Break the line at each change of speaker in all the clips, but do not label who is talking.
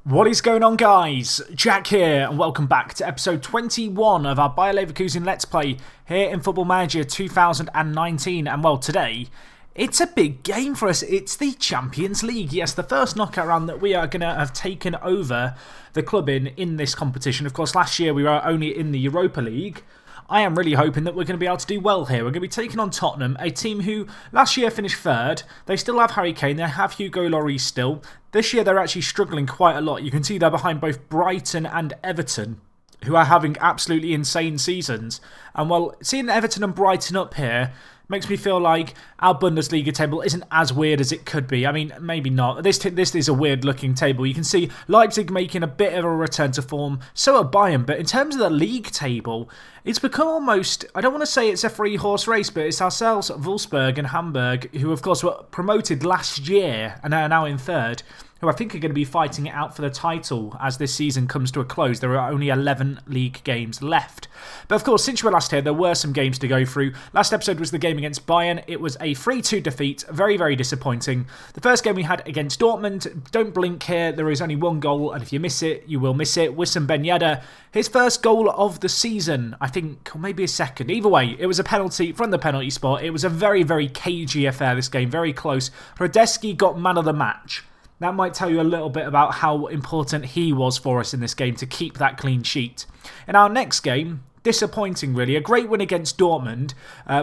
What is going on, guys? Jack here, and welcome back to episode 21 of our Bayer Leverkusen Let's Play here in Football Manager 2019. And well, today, it's a big game for us. It's the Champions League. Yes, the first knockout round that we are going to have taken over the club in this competition. Of course, last year we were only in the Europa League. I am really hoping that we're going to be able to do well here. We're going to be taking on Tottenham, a team who last year finished third. They still have Harry Kane, they have Hugo Lloris still. This year they're actually struggling quite a lot. You can see they're behind both Brighton and Everton, who are having absolutely insane seasons. And well, seeing Everton and Brighton up here makes me feel like our Bundesliga table isn't as weird as it could be. I mean, maybe not. This is a weird looking table. You can see Leipzig making a bit of a return to form. So are Bayern. But in terms of the league table, it's become almost, I don't want to say it's a three-horse race, but it's ourselves, Wolfsburg and Hamburg, who of course were promoted last year and are now in third, who I think are going to be fighting it out for the title as this season comes to a close. There are only 11 league games left. But of course, since we were last here, there were some games to go through. Last episode was the game against Bayern. It was a 3-2 defeat. Very, very disappointing. The first game we had against Dortmund, don't blink here, there is only one goal, and if you miss it, you will miss it. Wissam Ben Yedder, his first goal of the season, I think, or maybe a second. Either way, it was a penalty from the penalty spot. It was a very, very cagey affair, this game, very close. Radetzky got man of the match. That might tell you a little bit about how important he was for us in this game to keep that clean sheet. In our next game, disappointing really, a great win against Dortmund.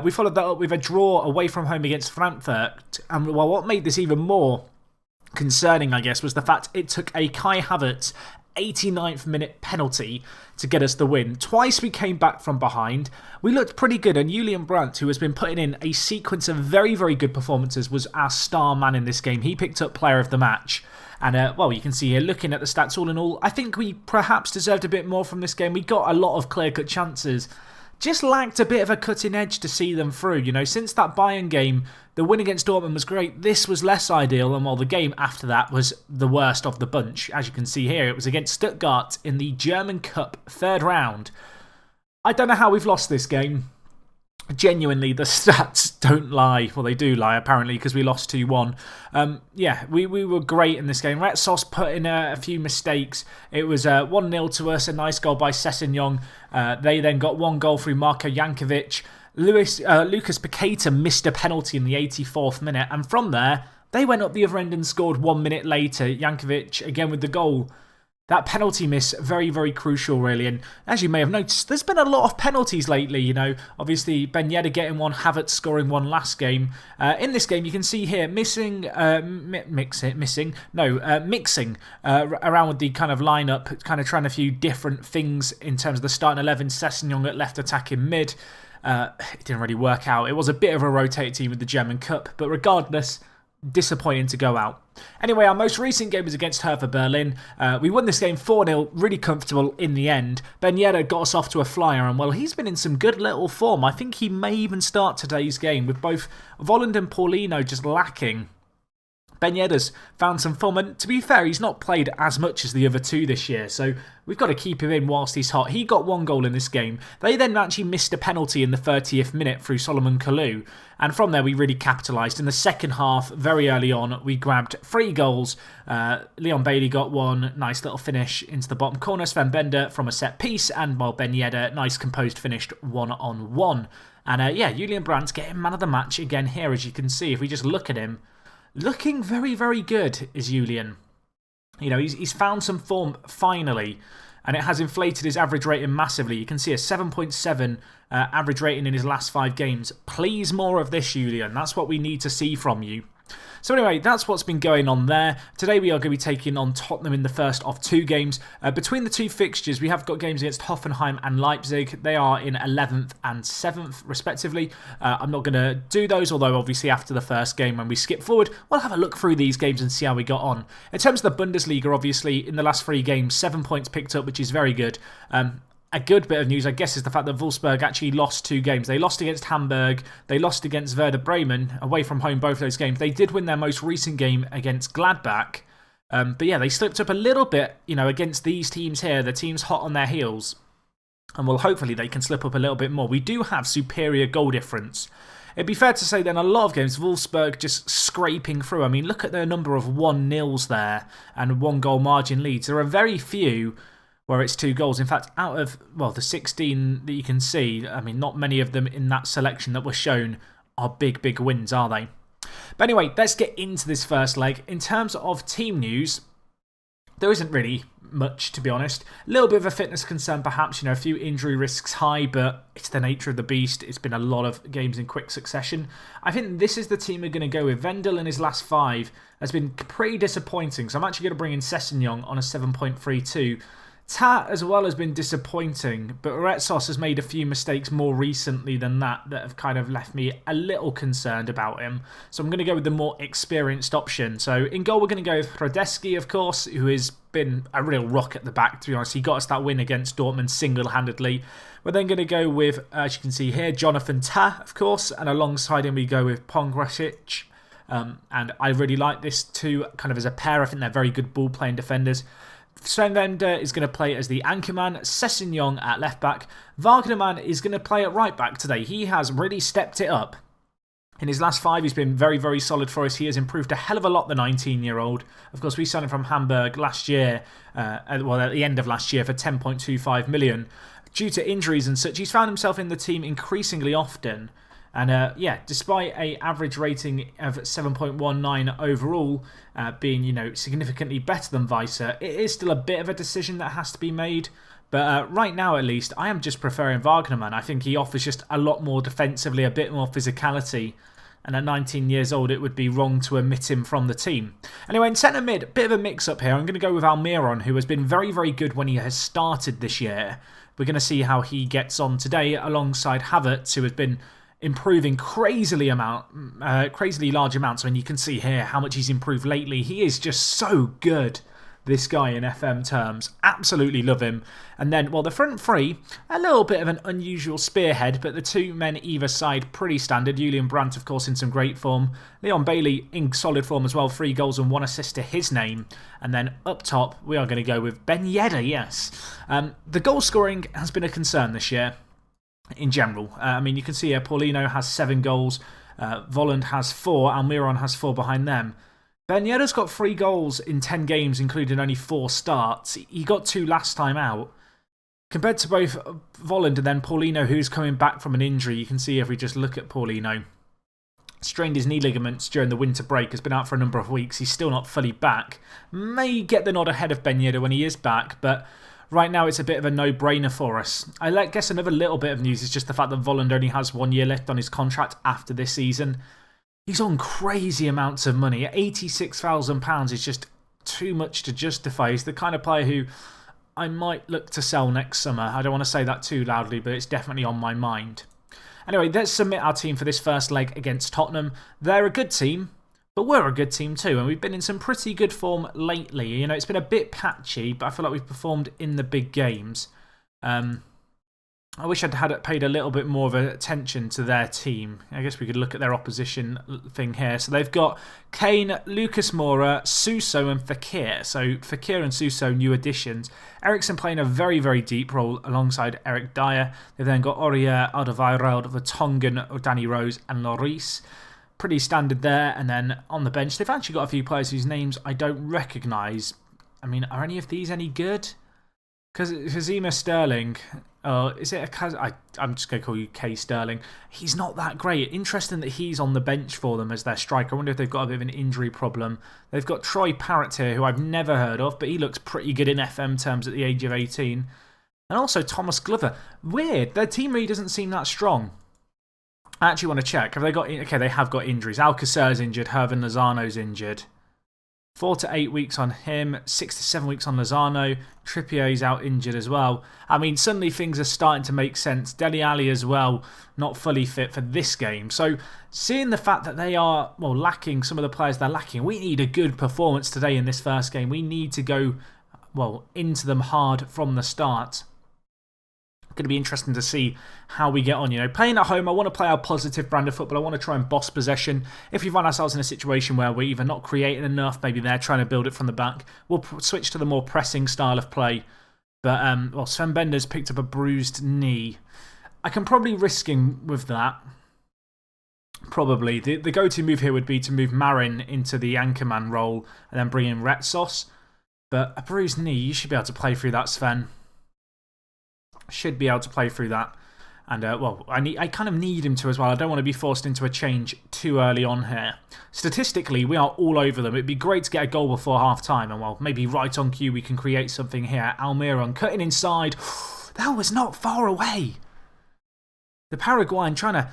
We followed that up with a draw away from home against Frankfurt. And well, what made this even more concerning, I guess, was the fact it took a Kai Havertz 89th minute penalty to get us the win. Twice we came back from behind. We looked pretty good, and Julian Brandt, who has been putting in a sequence of very, very good performances, was our star man in this game. He picked up player of the match. And, well, you can see here, looking at the stats all in all, I think we perhaps deserved a bit more from this game. We got a lot of clear-cut chances. Just lacked a bit of a cutting edge to see them through. You know, since that Bayern game, the win against Dortmund was great. This was less ideal, and while the game after that was the worst of the bunch. As you can see here, it was against Stuttgart in the German Cup third round. I don't know how we've lost this game. Genuinely, the stats don't lie. Well, they do lie, apparently, because we lost 2-1. Yeah, we were great in this game. Retsos put in a few mistakes. It was 1-0 to us, a nice goal by Sessegnon. They then got one goal through Marko Jankovic. Lucas Paqueta missed a penalty in the 84th minute, and from there, they went up the other end and scored 1 minute later. Jankovic, again with the goal. That penalty miss, very, very crucial, really. And as you may have noticed, there's been a lot of penalties lately, you know. Obviously, Ben Yedder getting one, Havertz scoring one last game. In this game, you can see here, mixing around with the kind of lineup, kind of trying a few different things in terms of the starting 11. Sessegnon at left attacking mid. It didn't really work out. It was a bit of a rotated team with the German Cup, but regardless, disappointing to go out. Anyway, our most recent game was against Hertha Berlin. We won this game 4-0, really comfortable in the end. Ben Yedder got us off to a flyer, and well, he's been in some good little form. I think he may even start today's game with both Volland and Paulino just lacking. Ben Yedder's found some form, and to be fair, he's not played as much as the other two this year, so we've got to keep him in whilst he's hot. He got one goal in this game. They then actually missed a penalty in the 30th minute through Solomon Kalou, and from there we really capitalised. In the second half, very early on, we grabbed 3 goals. Leon Bailey got one, nice little finish into the bottom corner. Sven Bender from a set piece, and while Ben Yedder, nice composed finished 1-on-1. And yeah, Julian Brandt getting man of the match again here, as you can see. If we just look at him, looking very, very good is Julian. You know, he's found some form finally, and it has inflated his average rating massively. You can see a 7.7 average rating in his last 5 games. Please more of this, Julian. That's what we need to see from you. So anyway, that's what's been going on there. Today we are going to be taking on Tottenham in the first of 2 games. Between the 2 fixtures, we have got games against Hoffenheim and Leipzig. They are in 11th and 7th, respectively. I'm not going to do those, although obviously after the first game, when we skip forward, we'll have a look through these games and see how we got on. In terms of the Bundesliga, obviously, in the last 3 games, 7 points picked up, which is very good. A good bit of news, I guess, is the fact that Wolfsburg actually lost 2 games. They lost against Hamburg. They lost against Werder Bremen, away from home, both those games. They did win their most recent game against Gladbach. But yeah, they slipped up a little bit, you know, against these teams here. The team's hot on their heels. And well, hopefully they can slip up a little bit more. We do have superior goal difference. It'd be fair to say then a lot of games, Wolfsburg just scraping through. I mean, look at their number of 1-0s there and 1-goal margin leads. There are very few where it's 2 goals. In fact, out of, well, the 16 that you can see, I mean, not many of them in that selection that were shown are big wins, are they? But anyway, let's get into this first leg. In terms of team news, there isn't really much, to be honest. A little bit of a fitness concern, perhaps. You know, a few injury risks high, but it's the nature of the beast. It's been a lot of games in quick succession. I think this is the team we're going to go with. Vendel in his last 5 has been pretty disappointing, so I'm actually going to bring in Sessegnon on a 7.32. Tat as well has been disappointing, but Retsos has made a few mistakes more recently than that have kind of left me a little concerned about him. So I'm going to go with the more experienced option. So in goal we're going to go with Hradeski, of course, who has been a real rock at the back, to be honest. He got us that win against Dortmund single-handedly. We're then going to go with, as you can see here, Jonathan Tah, of course, and alongside him we go with Pongracic. And I really like this too, kind of as a pair. I think they're very good ball-playing defenders. Sven Bender is going to play as the anchorman, Sessegnon at left back. Wagnerman is going to play at right back today. He has really stepped it up. In his last 5, he's been very solid for us. He has improved a hell of a lot, the 19-year-old. Of course, we signed him from Hamburg last year, at the end of last year, for 10.25 million. Due to injuries and such, he's found himself in the team increasingly often. And yeah, despite an average rating of 7.19 overall, being, you know, significantly better than Weiser, it is still a bit of a decision that has to be made. But right now, at least, I am just preferring Wagnerman. I think he offers just a lot more defensively, a bit more physicality. And at 19 years old, it would be wrong to omit him from the team. Anyway, in centre mid, bit of a mix-up here. I'm going to go with Almiron, who has been very good when he has started this year. We're going to see how he gets on today alongside Havertz, who has been improving crazily large amounts. I mean, you can see here how much he's improved lately. He is just so good, this guy, in FM terms. Absolutely love him. And then, well, the front three, a little bit of an unusual spearhead, but the 2 men either side pretty standard. Julian Brandt, of course, in some great form. Leon Bailey in solid form as well. 3 goals and 1 assist to his name. And then up top, we are going to go with Ben Yedder, yes. The goal scoring has been a concern this year. In general, I mean, you can see here Paulino has 7 goals, Volland has 4, Almiron has 4 behind them. Ben Yedder's got 3 goals in 10 games, including only 4 starts. He got 2 last time out. Compared to both Volland and then Paulino, who's coming back from an injury, you can see if we just look at Paulino. Strained his knee ligaments during the winter break, has been out for a number of weeks. He's still not fully back. May get the nod ahead of Ben Yedder when he is back, but right now it's a bit of a no-brainer for us. I guess another little bit of news is just the fact that Volland only has 1 year left on his contract after this season. He's on crazy amounts of money. £86,000 is just too much to justify. He's the kind of player who I might look to sell next summer. I don't want to say that too loudly, but it's definitely on my mind. Anyway, let's submit our team for this first leg against Tottenham. They're a good team, but we're a good team too, and we've been in some pretty good form lately. You know, it's been a bit patchy, but I feel like we've performed in the big games. I wish I'd paid a little bit more of attention to their team. I guess we could look at their opposition thing here. So they've got Kane, Lucas Moura, Suso and Fekir. So Fekir and Suso, new additions. Eriksen playing a very deep role alongside Eric Dyer. They've then got Aurier, Alderweireld, Vertonghen, Danny Rose and Lloris. Pretty standard there. And then on the bench, they've actually got a few players whose names I don't recognise. I mean, are any of these any good? Because Kazima Sterling, is it I'm just going to call you K Sterling. He's not that great. Interesting that he's on the bench for them as their striker. I wonder if they've got a bit of an injury problem. They've got Troy Parrott here, who I've never heard of, but he looks pretty good in FM terms at the age of 18. And also Thomas Glover. Weird, their team really doesn't seem that strong. I actually want to check. Have they got... Okay, they have got injuries. Alcacer's injured. Hervin Lozano's injured. 4 to 8 weeks on him, 6 to 7 weeks on Lozano. Trippier's out injured as well. I mean, suddenly things are starting to make sense. Dele Alli as well, not fully fit for this game. So, seeing the fact that they are, well, lacking some of the players they're lacking, we need a good performance today in this first game. We need to go, well, into them hard from the start. Going to be interesting to see how we get on. You know, playing at home, I want to play our positive brand of football. I want to try and boss possession. If we find ourselves in a situation where we're either not creating enough, maybe they're trying to build it from the back, we'll switch to the more pressing style of play. But, well, Sven Bender's picked up a bruised knee. I can probably risk him with that. Probably. The go-to move here would be to move Marin into the anchorman role and then bring in Retsos. But a bruised knee, you should be able to play through that, Sven. Should be able to play through that. And, well, I kind of need him to as well. I don't want to be forced into a change too early on here. Statistically, we are all over them. It'd be great to get a goal before half-time. And, well, maybe right on cue we can create something here. Almiron cutting inside. That was not far away. The Paraguayan trying to,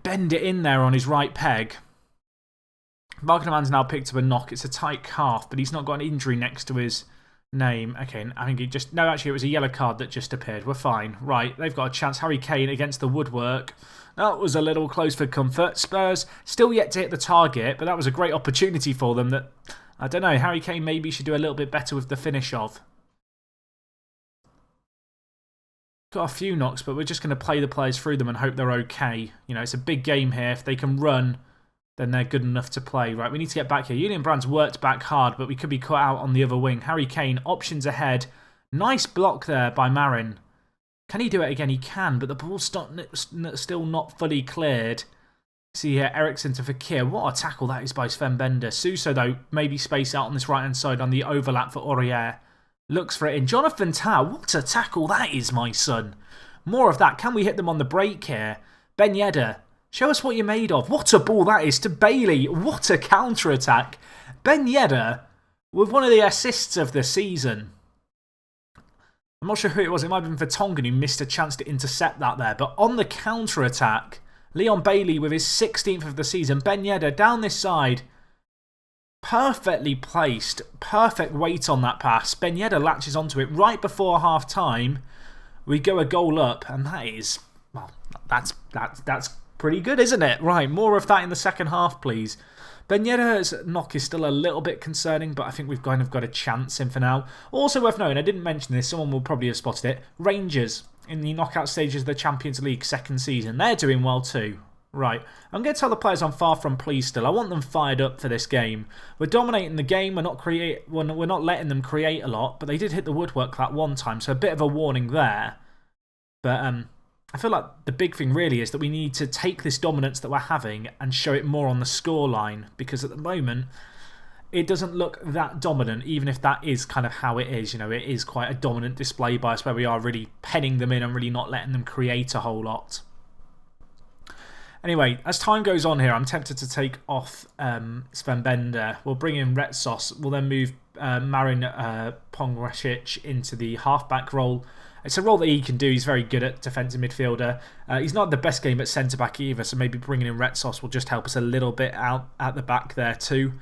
bend it in there on his right peg. Wagnerman's now picked up a knock. It's a tight calf, but he's not got an injury next to his name. Okay, I think he just... No, actually, it was a yellow card that just appeared. We're fine. Right, they've got a chance. Harry Kane against the woodwork. That was a little close for comfort. Spurs still yet to hit the target, but that was a great opportunity for them that... I don't know, Harry Kane maybe should do a little bit better with the finish of. Got a few knocks, but we're just going to play the players through them and hope they're okay. It's a big game here. If they can run, then they're good enough to play. Right, we need to get back here. Julian Brandt's worked back hard, but we could be cut out on the other wing. Harry Kane, options ahead. Nice block there by Marin. Can he do it again? He can, but the ball's still not fully cleared. See here, Eriksson to Fekir. What a tackle that is by Sven Bender. Suso, though, maybe space out on this right-hand side on the overlap for Aurier. Looks for it in. Jonathan Tah, what a tackle that is, my son. More of that. Can we hit them on the break here? Ben Yedder, show us what you're made of. What a ball that is to Bailey. What a counter-attack. Ben Yedder with one of the assists of the season. I'm not sure who it was. It might have been Vertonghen who missed a chance to intercept that there. But on the counter-attack, Leon Bailey with his 16th of the season. Ben Yedder down this side. Perfectly placed. Perfect weight on that pass. Ben Yedder latches onto it right before half-time. We go a goal up, and that is... Well, that's pretty good, isn't it? Right, more of that in the second half, please. Ben Yedder's knock is still a little bit concerning, but I think we've kind of got a chance in for now. Also worth knowing, I didn't mention this, someone will probably have spotted it. Rangers in the knockout stages of the Champions League second season. They're doing well too. Right, I'm going to tell the players I'm far from pleased still. I want them fired up for this game. We're dominating the game. We're not letting them create a lot, but they did hit the woodwork that one time, so a bit of a warning there. But I feel like the big thing really is that we need to take this dominance that we're having and show it more on the scoreline, because at the moment it doesn't look that dominant, even if that is kind of how it is. It is quite a dominant display by us where we are really penning them in and really not letting them create a whole lot. Anyway, as time goes on here, I'm tempted to take off Sven Bender. We'll bring in Retsos. We'll then move Marin Pongrasic into the halfback role. It's a role that he can do. He's very good at defensive midfielder. He's not the best game at centre-back either, so maybe bringing in Retsos will just help us a little bit out at the back there too.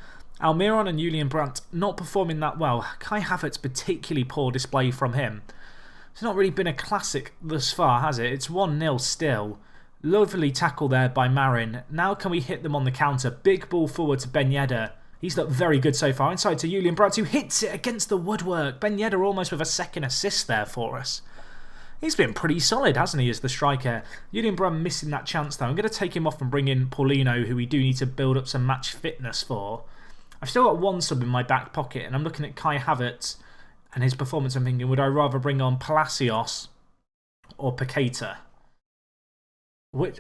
Almiron and Julian Brandt not performing that well. Kai Havertz, particularly poor display from him. It's not really been a classic thus far, has it? It's 1-0 still. Lovely tackle there by Marin. Now can we hit them on the counter? Big ball forward to Ben Yedder. He's looked very good so far. Inside to Julian Brandt, who hits it against the woodwork. Ben Yedder almost with a second assist there for us. He's been pretty solid, hasn't he, as the striker? Julian Brandt missing that chance, though. I'm going to take him off and bring in Paulino, who we do need to build up some match fitness for. I've still got one sub in my back pocket, and I'm looking at Kai Havertz and his performance. I'm thinking, would I rather bring on Palacios or Paqueta?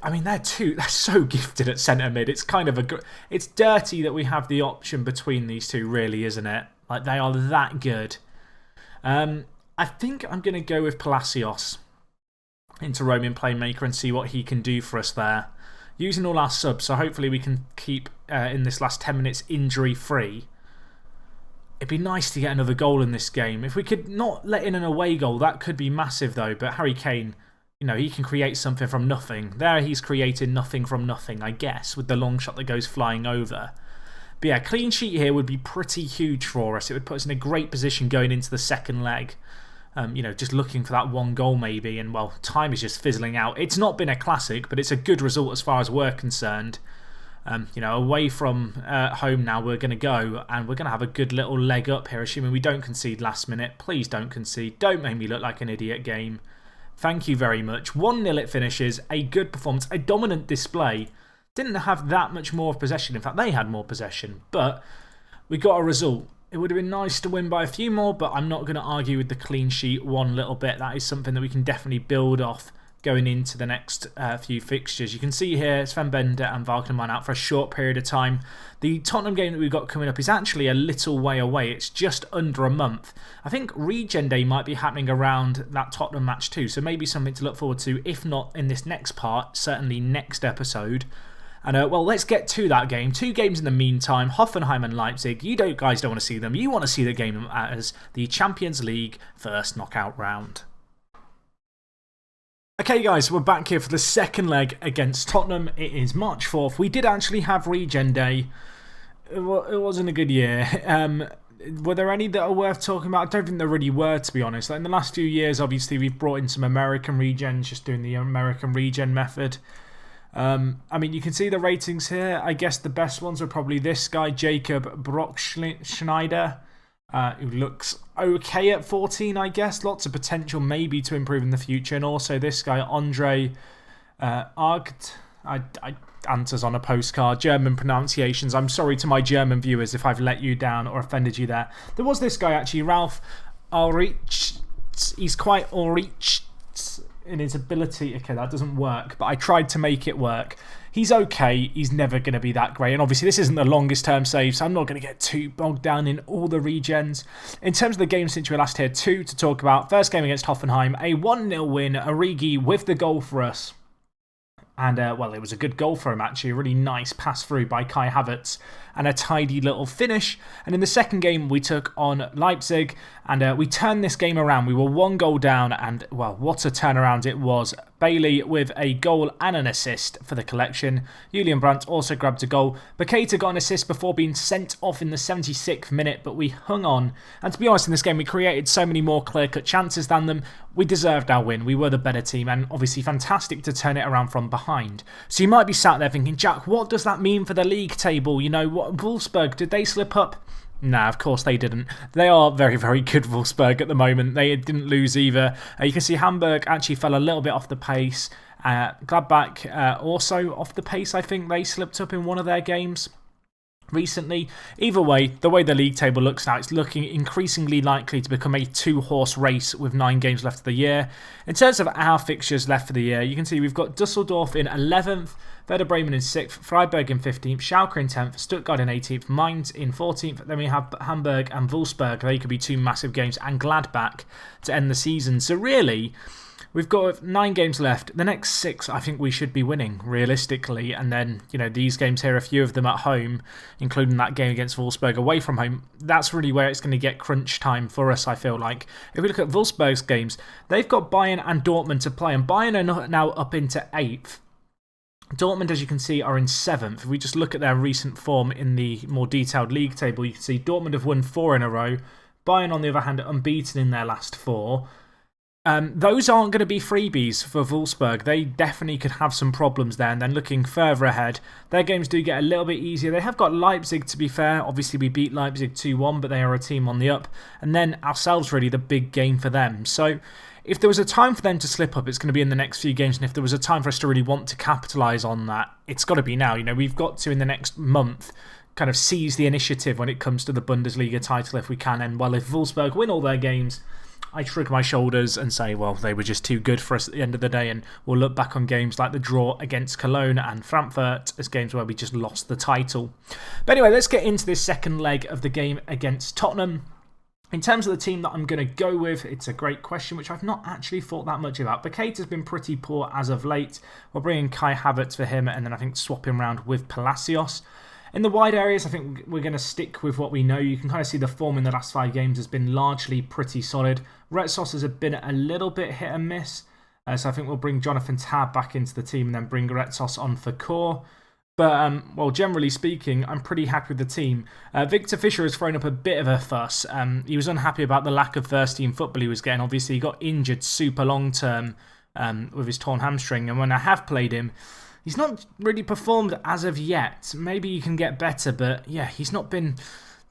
I mean, they're so gifted at centre mid. It's kind of it's dirty that we have the option between these two, really, isn't it? Like, they are that good. I think I'm going to go with Palacios into Roman Playmaker and see what he can do for us there. Using all our subs, so hopefully we can keep in this last 10 minutes injury-free. It'd be nice to get another goal in this game. If we could not let in an away goal, that could be massive, though. But Harry Kane, he can create something from nothing. There he's created nothing from nothing, I guess, with the long shot that goes flying over. But yeah, clean sheet here would be pretty huge for us. It would put us in a great position going into the second leg. Just looking for that one goal maybe. And, well, time is just fizzling out. It's not been a classic, but it's a good result as far as we're concerned. Away from home now we're going to go, and we're going to have a good little leg up here, assuming we don't concede last minute. Please don't concede. Don't make me look like an idiot game. Thank you very much. 1-0 it finishes. A good performance. A dominant display. Didn't have that much more possession. In fact, they had more possession. But we got a result. It would have been nice to win by a few more, but I'm not going to argue with the clean sheet one little bit. That is something that we can definitely build off going into the next few fixtures. You can see here Sven Bender and Wagnermann out for a short period of time. The Tottenham game that we've got coming up is actually a little way away. It's just under a month. I think Regen Day might be happening around that Tottenham match too, so maybe something to look forward to, if not in this next part, certainly next episode. And well, let's get to that game. 2 games in the meantime, Hoffenheim and Leipzig. You guys don't want to see them. You want to see the game as the Champions League first knockout round. Okay guys, we're back here for the second leg against Tottenham. It is March 4th. We did actually have Regen Day. It wasn't a good year. Were there any that are worth talking about? I don't think there really were, to be honest. Like in the last few years, obviously, we've brought in some American regens, just doing the American regen method. I mean, you can see the ratings here. I guess the best ones are probably this guy, Jacob Brockschneider, who looks okay at 14, I guess. Lots of potential maybe to improve in the future. And also this guy, Andre Argt. Answers on a postcard. German pronunciations. I'm sorry to my German viewers if I've let you down or offended you there. There was this guy actually, Ralph Ulrich. He's quite Ulrich in his ability. Okay, that doesn't work, but I tried to make it work. He's okay. He's never going to be that great. And obviously, this isn't the longest term save, so I'm not going to get too bogged down in all the regens. In terms of the game since we were last here, 2 to talk about. First game against Hoffenheim, a 1-0 win. Origi with the goal for us. And, well, it was a good goal for him, actually. A really nice pass through by Kai Havertz and a tidy little finish. And in the second game, we took on Leipzig and we turned this game around. We were 1 goal down and, well, what a turnaround it was. Bailey with a goal and an assist for the collection. Julian Brandt also grabbed a goal. Baketa got an assist before being sent off in the 76th minute, but we hung on. And to be honest, in this game, we created so many more clear-cut chances than them. We deserved our win. We were the better team and obviously fantastic to turn it around from behind. So you might be sat there thinking, Jack, what does that mean for the league table? You know, what Wolfsburg, did they slip up? Nah, of course they didn't. They are very, very good, Wolfsburg, at the moment. They didn't lose either. You can see Hamburg actually fell a little bit off the pace. Gladbach also off the pace, I think. They slipped up in one of their games recently. Either way, the way the league table looks now, it's looking increasingly likely to become a 2-horse race with 9 games left of the year. In terms of our fixtures left for the year, you can see we've got Dusseldorf in 11th, Werder Bremen in 6th, Freiburg in 15th, Schalke in 10th, Stuttgart in 18th, Mainz in 14th. Then we have Hamburg and Wolfsburg. They could be 2 massive games, and Gladbach to end the season. So really, we've got 9 games left. The next 6, I think we should be winning, realistically. And then, you know, these games here, a few of them at home, including that game against Wolfsburg away from home, that's really where it's going to get crunch time for us, I feel like. If we look at Wolfsburg's games, they've got Bayern and Dortmund to play, and Bayern are now up into 8th. Dortmund, as you can see, are in 7th. If we just look at their recent form in the more detailed league table, you can see Dortmund have won 4 in a row. Bayern, on the other hand, are unbeaten in their last 4. Those aren't going to be freebies for Wolfsburg. They definitely could have some problems there. And then looking further ahead, their games do get a little bit easier. They have got Leipzig, to be fair. Obviously, we beat Leipzig 2-1, but they are a team on the up. And then ourselves, really, the big game for them. So if there was a time for them to slip up, it's going to be in the next few games. And if there was a time for us to really want to capitalise on that, it's got to be now. You know, we've got to, in the next month, kind of seize the initiative when it comes to the Bundesliga title if we can. And, well, if Wolfsburg win all their games, I shrug my shoulders and say, well, they were just too good for us at the end of the day, and we'll look back on games like the draw against Cologne and Frankfurt as games where we just lost the title. But anyway, let's get into this second leg of the game against Tottenham. In terms of the team that I'm going to go with, it's a great question, which I've not actually thought that much about. Baketa's been pretty poor as of late. We'll bring in Kai Havertz for him, and then I think swap him around with Palacios. In the wide areas, I think we're going to stick with what we know. You can kind of see the form in the last 5 games has been largely pretty solid. Retsos has been a little bit hit and miss. So I think we'll bring Jonathan Tab back into the team and then bring Retsos on for core. But, well, generally speaking, I'm pretty happy with the team. Victor Fischer has thrown up a bit of a fuss. He was unhappy about the lack of first-team football he was getting. Obviously, he got injured super long-term with his torn hamstring. And when I have played him, he's not really performed as of yet. Maybe he can get better, but yeah, he's not been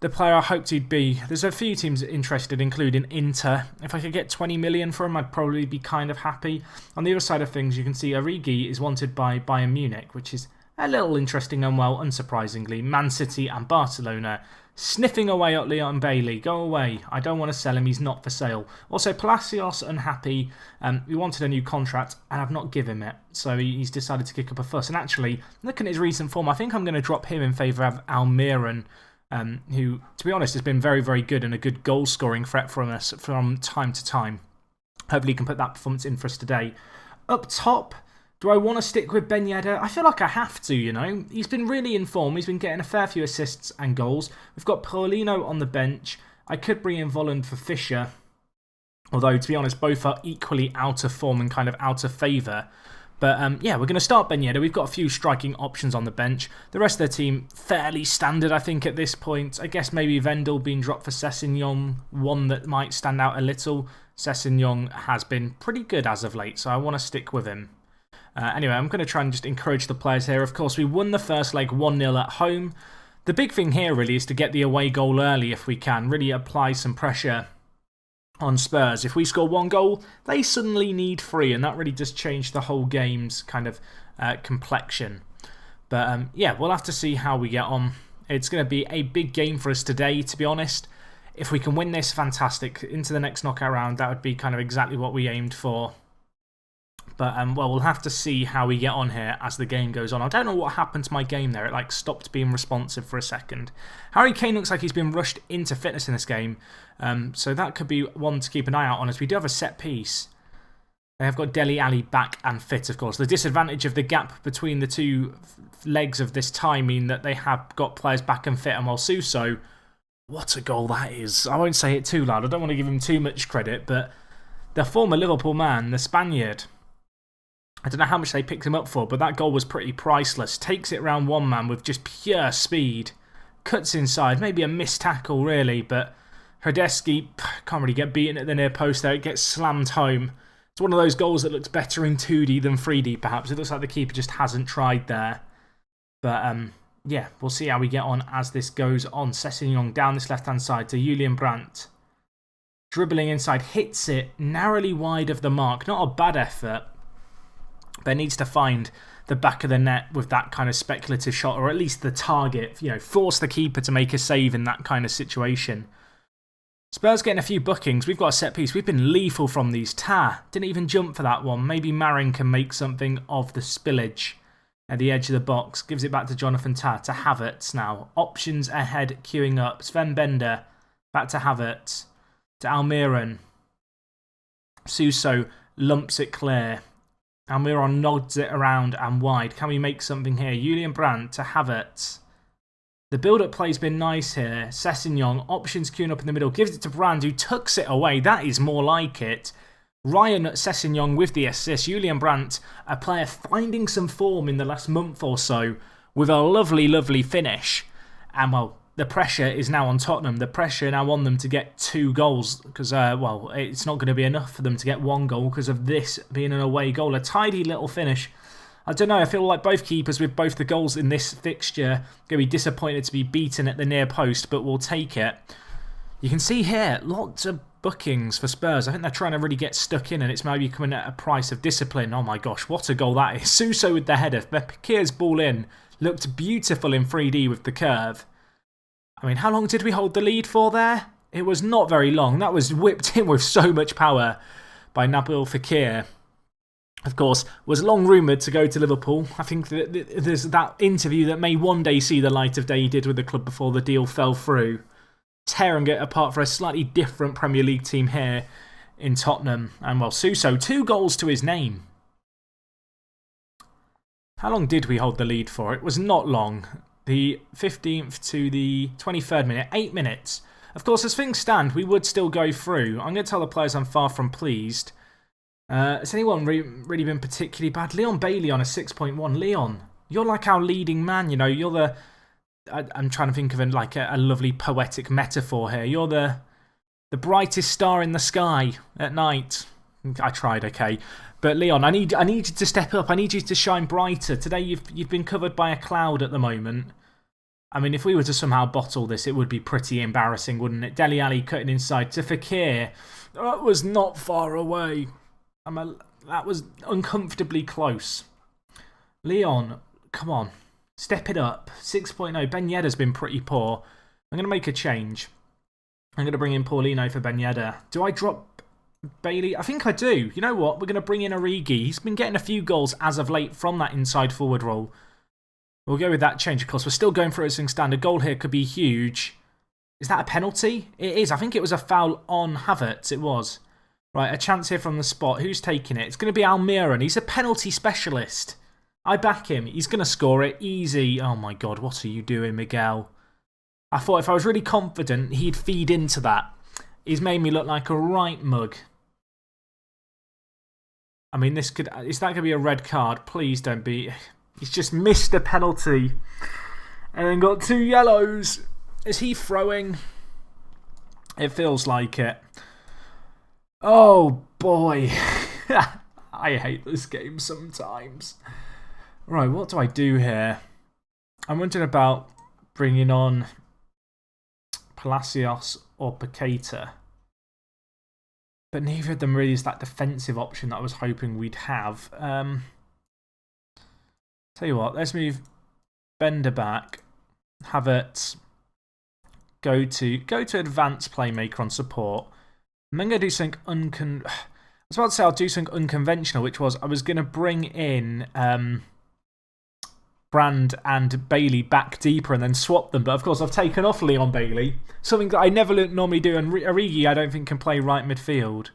the player I hoped he'd be. There's a few teams interested, including Inter. If I could get 20 million for him, I'd probably be kind of happy. On the other side of things, you can see Origi is wanted by Bayern Munich, which is a little interesting and, well, unsurprisingly, Man City and Barcelona sniffing away at Leon Bailey. Go away. I don't want to sell him. He's not for sale. Also, Palacios unhappy. We wanted a new contract and I've not given him it. So he's decided to kick up a fuss. And actually, looking at his recent form, I think I'm going to drop him in favour of Almiron, who, to be honest, has been very, very good and a good goal-scoring threat from us from time to time. Hopefully he can put that performance in for us today. Up top, do I want to stick with Ben Yedder? I feel like I have to, you know. He's been really in form. He's been getting a fair few assists and goals. We've got Paulino on the bench. I could bring in Volland for Fisher. Although, to be honest, both are equally out of form and kind of out of favour. But, yeah, we're going to start Ben Yedder. We've got a few striking options on the bench. The rest of the team, fairly standard, I think, at this point. I guess maybe Vendel being dropped for Sessegnon, one that might stand out a little. Sessegnon has been pretty good as of late, so I want to stick with him. Anyway, I'm going to try and just encourage the players here. Of course, we won the first leg 1-0 at home. The big thing here really is to get the away goal early if we can. Really apply some pressure on Spurs. If we score 1 goal, they suddenly need 3, and that really does change the whole game's kind of complexion. But yeah, we'll have to see how we get on. It's going to be a big game for us today, to be honest. If we can win this, fantastic. Into the next knockout round, that would be kind of exactly what we aimed for. But, well, we'll have to see how we get on here as the game goes on. I don't know what happened to my game there. It, like, stopped being responsive for a second. Harry Kane looks like he's been rushed into fitness in this game. So that could be one to keep an eye out on, as we do have a set piece. They have got Dele Alli back and fit, of course. The disadvantage of the gap between the two legs of this tie mean that they have got players back and fit. And while Suso, what a goal that is. I won't say it too loud. I don't want to give him too much credit. But the former Liverpool man, the Spaniard, I don't know how much they picked him up for, but that goal was pretty priceless. Takes it round one man with just pure speed. Cuts inside. Maybe a missed tackle, really, but Hradeski can't really get beaten at the near post there. It gets slammed home. It's one of those goals that looks better in 2D than 3D, perhaps. It looks like the keeper just hasn't tried there. But, yeah, we'll see how we get on as this goes on. Sessegnon down this left-hand side to Julian Brandt. Dribbling inside. Hits it narrowly wide of the mark. Not a bad effort, but needs to find the back of the net with that kind of speculative shot, or at least the target. You know, force the keeper to make a save in that kind of situation. Spurs getting a few bookings. We've got a set piece. We've been lethal from these. Ta didn't even jump for that one. Maybe Marin can make something of the spillage at the edge of the box. Gives it back to Jonathan Ta. To Havertz now. Options ahead, queuing up. Sven Bender back to Havertz. To Almiron. Suso lumps it clear. Almiron nods it around and wide. Can we make something here? Julian Brandt to Havertz. The build-up play's been nice here. Sessegnon, options queuing up in the middle. Gives it to Brandt, who tucks it away. That is more like it. Ryan Sessegnon with the assist. Julian Brandt, a player finding some form in the last month or so with a lovely, lovely finish. And, well, the pressure is now on Tottenham. The pressure now on them to get 2 goals because, well, it's not going to be enough for them to get 1 goal because of this being an away goal. A tidy little finish. I don't know, I feel like both keepers with both the goals in this fixture are going to be disappointed to be beaten at the near post, but we'll take it. You can see here, lots of bookings for Spurs. I think they're trying to really get stuck in, and it's maybe coming at a price of discipline. Oh my gosh, what a goal that is. Suso with the header. Fekir's ball in. Looked beautiful in 3D with the curve. I mean, how long did we hold the lead for there? It was not very long. That was whipped in with so much power by Nabil Fekir. Of course, was long rumoured to go to Liverpool. I think that there's that interview that may one day see the light of day he did with the club before the deal fell through. Tearing it apart for a slightly different Premier League team here in Tottenham. And, well, Suso, 2 goals to his name. How long did we hold the lead for? It was not long. The 15th to the 23rd minute, 8 minutes. Of course, as things stand, we would still go through. I'm going to tell the players I'm far from pleased. Has anyone really been particularly bad? Leon Bailey on a 6.1. Leon, you're like our leading man, you know. You're the... I'm trying to think of a lovely poetic metaphor here. You're the brightest star in the sky at night. I tried, okay. But Leon, I need you to step up. I need you to shine brighter. Today you've been covered by a cloud at the moment. I mean, if we were to somehow bottle this, it would be pretty embarrassing, wouldn't it? Dele Alli cutting inside to Fekir. That was not far away. That was uncomfortably close. Leon, come on. Step it up. 6.0. Ben Yedder's been pretty poor. I'm going to make a change. I'm going to bring in Paulino for Ben Yedder. Do I drop Bailey? I think I do. You know what? We're going to bring in Origi. He's been getting a few goals as of late from that inside forward role. We'll go with that change. Of course, we're still going for a standard. Goal here could be huge. Is that a penalty? It is. I think it was a foul on Havertz. It was. Right, a chance here from the spot. Who's taking it? It's going to be Almiron. He's a penalty specialist. I back him. He's going to score it. Easy. Oh my God, what are you doing, Miguel? I thought if I was really confident, he'd feed into that. He's made me look like a right mug. I mean, this could... Is that going to be a red card? Please don't be... He's just missed a penalty. And then got 2 yellows. Is he throwing? It feels like it. Oh, boy. I hate this game sometimes. Right, what do I do here? I'm wondering about bringing on Palacios or Paqueta. But neither of them really is that defensive option that I was hoping we'd have. Tell you what, let's move Bender back. Havertz. Go to advanced playmaker on support. I'm then going to do something I was about to say I'll do something unconventional, which was I was going to bring in Brand and Bailey back deeper and then swap them. But of course, I've taken off Leon Bailey. Something that I never normally do. And Origi, I don't think, can play right midfield.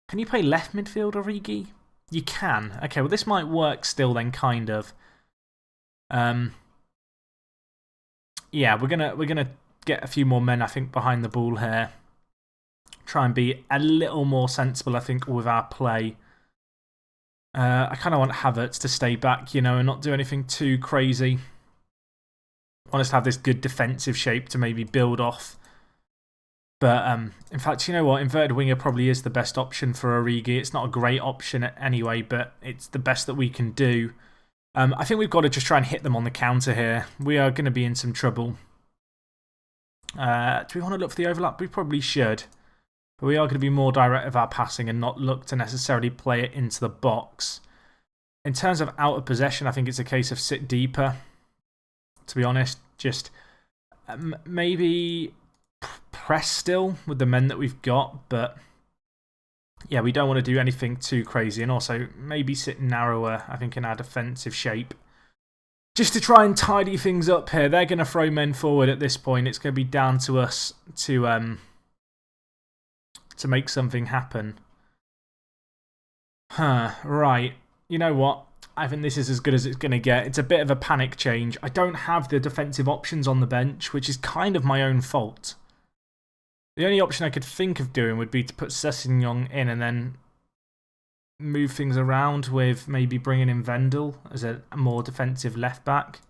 Can you play left midfield, Origi? You can. Okay, well, this might work still then, kind of. Yeah, we're gonna get a few more men, I think, behind the ball here. Try and be a little more sensible, I think, with our play. I kind of want Havertz to stay back, you know, and not do anything too crazy. I want us to have this good defensive shape to maybe build off. But, in fact, you know what? Inverted winger probably is the best option for Origi. It's not a great option anyway, but it's the best that we can do. I think we've got to just try and hit them on the counter here. We are going to be in some trouble. Do we want to look for the overlap? We probably should. But we are going to be more direct with our passing and not look to necessarily play it into the box. In terms of out of possession, I think it's a case of sit deeper. To be honest, just maybe press still with the men that we've got. But yeah, we don't want to do anything too crazy. And also maybe sit narrower, I think, in our defensive shape. Just to try and tidy things up here. They're going to throw men forward at this point. It's going to be down to us to make something happen. Right. You know what? I think this is as good as it's going to get. It's a bit of a panic change. I don't have the defensive options on the bench, which is kind of my own fault. The only option I could think of doing would be to put Sessegnon in and then move things around with maybe bringing in Vendel as a more defensive left back.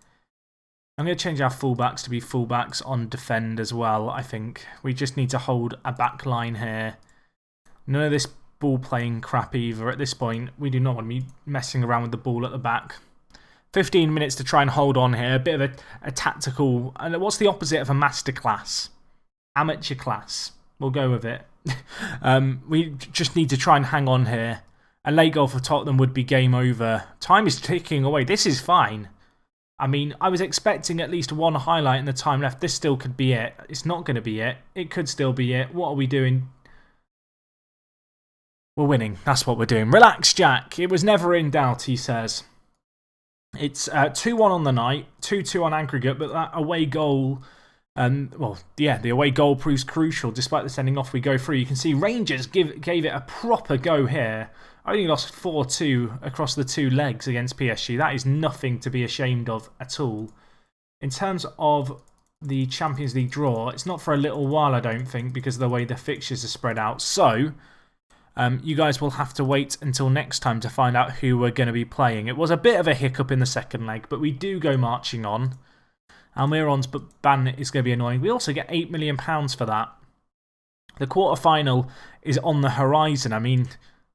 I'm going to change our fullbacks to be fullbacks on defend as well, I think. We just need to hold a back line here. None of this ball playing crap either at this point. We do not want to be messing around with the ball at the back. 15 minutes to try and hold on here. A bit of a tactical... What's the opposite of a masterclass? Amateur class. We'll go with it. We just need to try and hang on here. A late goal for Tottenham would be game over. Time is ticking away. This is fine. I mean, I was expecting at least one highlight in the time left. This still could be it. It's not going to be it. It could still be it. What are we doing? We're winning. That's what we're doing. Relax, Jack. It was never in doubt, he says. It's 2-1 on the night, 2-2 on aggregate, but that away goal... well, yeah, the away goal proves crucial. Despite the sending off, we go through. You can see Rangers gave it a proper go here. Only lost 4-2 across the 2 legs against PSG. That is nothing to be ashamed of at all. In terms of the Champions League draw, it's not for a little while, I don't think, because of the way the fixtures are spread out. So, you guys will have to wait until next time to find out who we're going to be playing. It was a bit of a hiccup in the second leg, but we do go marching on. Almiron's ban is going to be annoying. We also get £8 million for that. The quarter-final is on the horizon. I mean,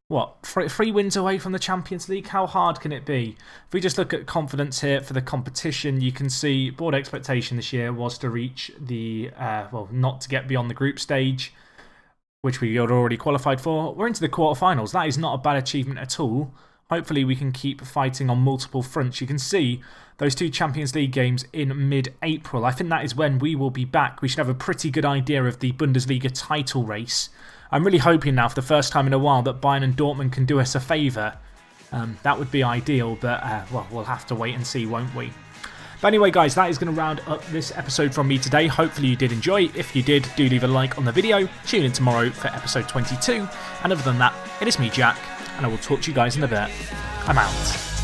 what, 3 wins away from the Champions League? How hard can it be? If we just look at confidence here for the competition, you can see board expectation this year was to reach the, well, not to get beyond the group stage, which we had already qualified for. We're into the quarter-finals. That is not a bad achievement at all. hopefully we can keep fighting on multiple fronts. You can see those 2 Champions League games in mid-April. I think that is when we will be back. We should have a pretty good idea of the Bundesliga title race. I'm really hoping now for the first time in a while that Bayern and Dortmund can do us a favour. That would be ideal, but well, we'll have to wait and see, won't we? But anyway, guys, that is going to round up this episode from me today. Hopefully you did enjoy. If you did, do leave a like on the video. Tune in tomorrow for episode 22. And other than that, it is me, Jack, and I will talk to you guys in a bit. I'm out.